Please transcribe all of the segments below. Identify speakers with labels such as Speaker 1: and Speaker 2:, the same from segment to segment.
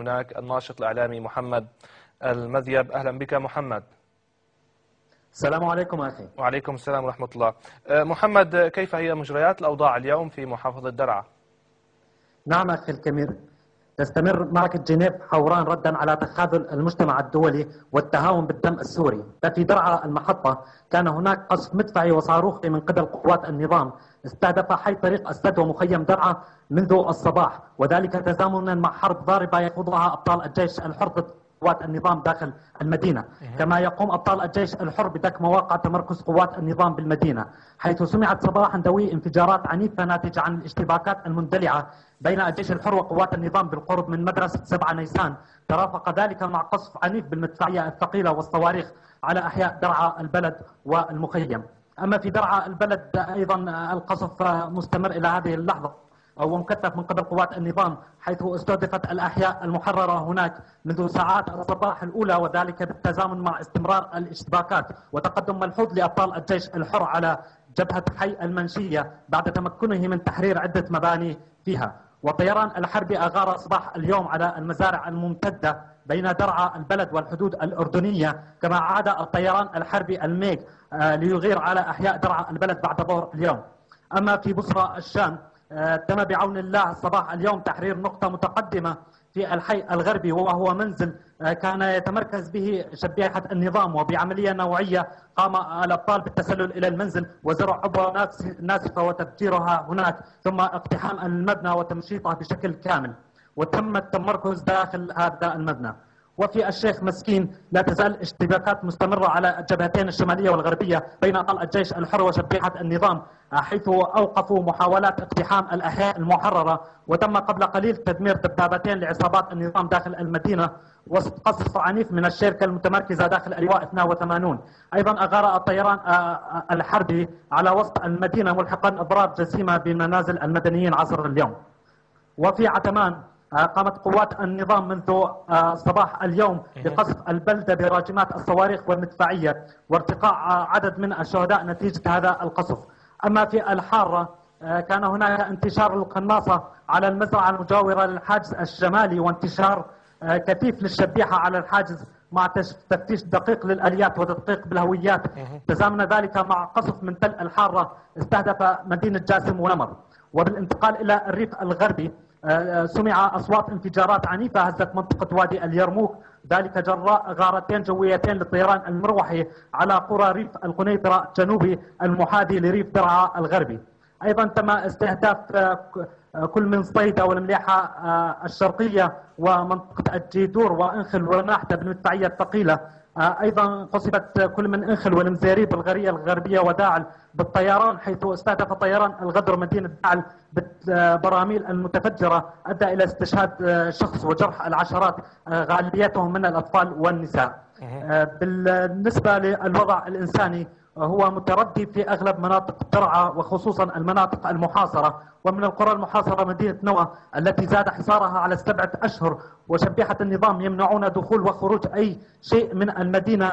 Speaker 1: هناك الناشط الإعلامي محمد المذيب. أهلا بك محمد.
Speaker 2: السلام عليكم أخي.
Speaker 1: وعليكم السلام ورحمة الله. محمد، كيف هي مجريات الأوضاع اليوم في محافظة درعا؟
Speaker 2: نعم أخي الكبير، تستمر معركة جنيف حوران ردا على تخاذل المجتمع الدولي والتهاون بالدم السوري. ففي درعا المحطة كان هناك قصف مدفعي وصاروخي من قبل قوات النظام استهدف حي طريق السد ومخيم درعا منذ الصباح، وذلك تزامنا مع حرب ضاربة يخوضها أبطال الجيش الحر ضد قوات النظام داخل المدينة. كما يقوم أبطال الجيش الحر بدك مواقع تمركز قوات النظام بالمدينة، حيث سمعت صباحا دوي انفجارات عنيفة ناتجة عن الاشتباكات المندلعة بين الجيش الحر وقوات النظام بالقرب من مدرسة 7 نيسان. ترافق ذلك مع قصف عنيف بالمدفعية الثقيلة والصواريخ على أحياء درعا البلد والمخيم. أما في درعا البلد أيضا القصف مستمر إلى هذه اللحظة ومكثف من قبل قوات النظام، حيث استهدفت الأحياء المحررة هناك منذ ساعات الصباح الأولى، وذلك بالتزامن مع استمرار الاشتباكات وتقدم ملحوظ لأبطال الجيش الحر على جبهة حي المنشية بعد تمكنه من تحرير عدة مباني فيها. والطيران الحربي أغار صباح اليوم على المزارع الممتدة بين درعا البلد والحدود الأردنية، كما عاد الطيران الحربي الميج ليغير على أحياء درعا البلد بعد ظهر اليوم. أما في بصرى الشام تم بعون الله صباح اليوم تحرير نقطة متقدمة في الحي الغربي، وهو منزل كان يتمركز به شبيحة النظام، وبعملية نوعية قام الأبطال بالتسلل إلى المنزل وزرع عبوة ناسفة وتفجيرها هناك، ثم اقتحام المبنى وتمشيطه بشكل كامل، وتم التمركز داخل هذا المبنى. وفي الشيخ مسكين لا تزال اشتباكات مستمرة على الجبهتين الشمالية والغربية بين أبطال الجيش الحر وشبيحة النظام، حيث أوقفوا محاولات اقتحام الأحياء المحررة، وتم قبل قليل تدمير دبابتين لعصابات النظام داخل المدينة وسط قصف عنيف من الشركة المتمركزة داخل اللواء 82. أيضا أغار الطيران الحربي على وسط المدينة ملحقا أضرار جسيمة بمنازل المدنيين عصر اليوم. وفي عتمان قامت قوات النظام منذ صباح اليوم بقصف البلدة براجمات الصواريخ والمدفعية وارتقاء عدد من الشهداء نتيجة هذا القصف. أما في الحارة كان هناك انتشار القناصة على المزرعة المجاورة للحاجز الشمالي، وانتشار كثيف للشبيحة على الحاجز مع تفتيش دقيق للآليات وتدقيق بالهويات. تزامن ذلك مع قصف من تل الحارة استهدف مدينة جاسم ونمر. وبالانتقال إلى الريف الغربي سمع أصوات انفجارات عنيفة هزت منطقة وادي اليرموك، ذلك جراء غارتين جويتين للطيران المروحي على قرى ريف القنيطرة الجنوبي المحاذي لريف درعا الغربي. أيضا تم استهداف كل من صيدا والمليحة الشرقية ومنطقة الجيدور وانخل وناحتة بالمدفعية الثقيلة. أيضا قصفت كل من انخل والمزيري بالغرية الغربية وداعل بالطيران، حيث استهدف طيران الغدر مدينة داعل بالبراميل المتفجرة أدى إلى استشهاد شخص وجرح العشرات غالبيتهم من الأطفال والنساء. بالنسبة للوضع الإنساني هو متردي في أغلب مناطق درعا وخصوصا المناطق المحاصرة، ومن القرى المحاصرة مدينة نوى التي زاد حصارها على 7 أشهر، وشبيحة النظام يمنعون دخول وخروج أي شيء من المدينة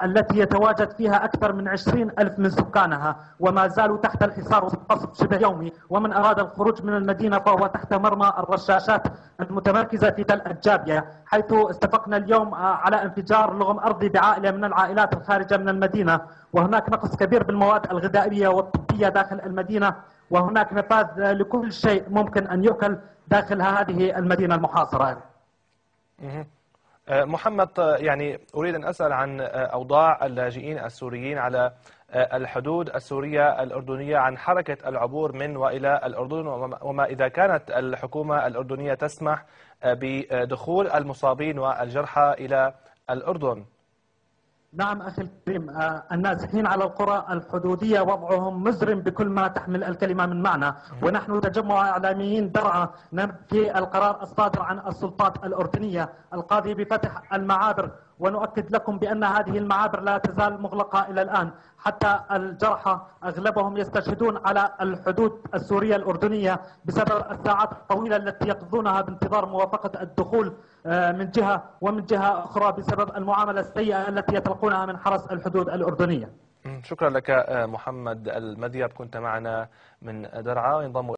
Speaker 2: التي يتواجد فيها أكثر من 20,000 من سكانها، وما زالوا تحت الحصار والقصف شبه يومي، ومن أراد الخروج من المدينة فهو تحت مرمى الرشاشات المتمركزة في تل الجابية، حيث استفقنا اليوم على انفجار لغم أرضي بعائلة من العائلات الخارجة من المدينة، وهناك نقص كبير بالمواد الغذائية والطبية داخل المدينة، وهناك نفاذ لكل شيء ممكن أن يؤكل داخل هذه المدينة المحاصرة.
Speaker 1: محمد، يعني أريد أن أسأل عن أوضاع اللاجئين السوريين على الحدود السورية الأردنية، عن حركة العبور من وإلى الأردن، وما إذا كانت الحكومة الأردنية تسمح بدخول المصابين والجرحى إلى الأردن.
Speaker 2: نعم أخي الكريم، النازحين على القرى الحدودية وضعهم مزرم بكل ما تحمل الكلمة من معنى، ونحن تجمع إعلاميين درعا نبكي القرار الصادر عن السلطات الأردنية القاضي بفتح المعابر، ونؤكد لكم بأن هذه المعابر لا تزال مغلقة إلى الآن، حتى الجرحى أغلبهم يستشهدون على الحدود السورية الأردنية بسبب الساعات الطويلة التي يقضونها بانتظار موافقة الدخول من جهة، ومن جهة أخرى بسبب المعاملة السيئة التي يتلقونها من حرس الحدود الأردنية.
Speaker 1: شكرا لك محمد المذيب، كنت معنا من درعا. ينضم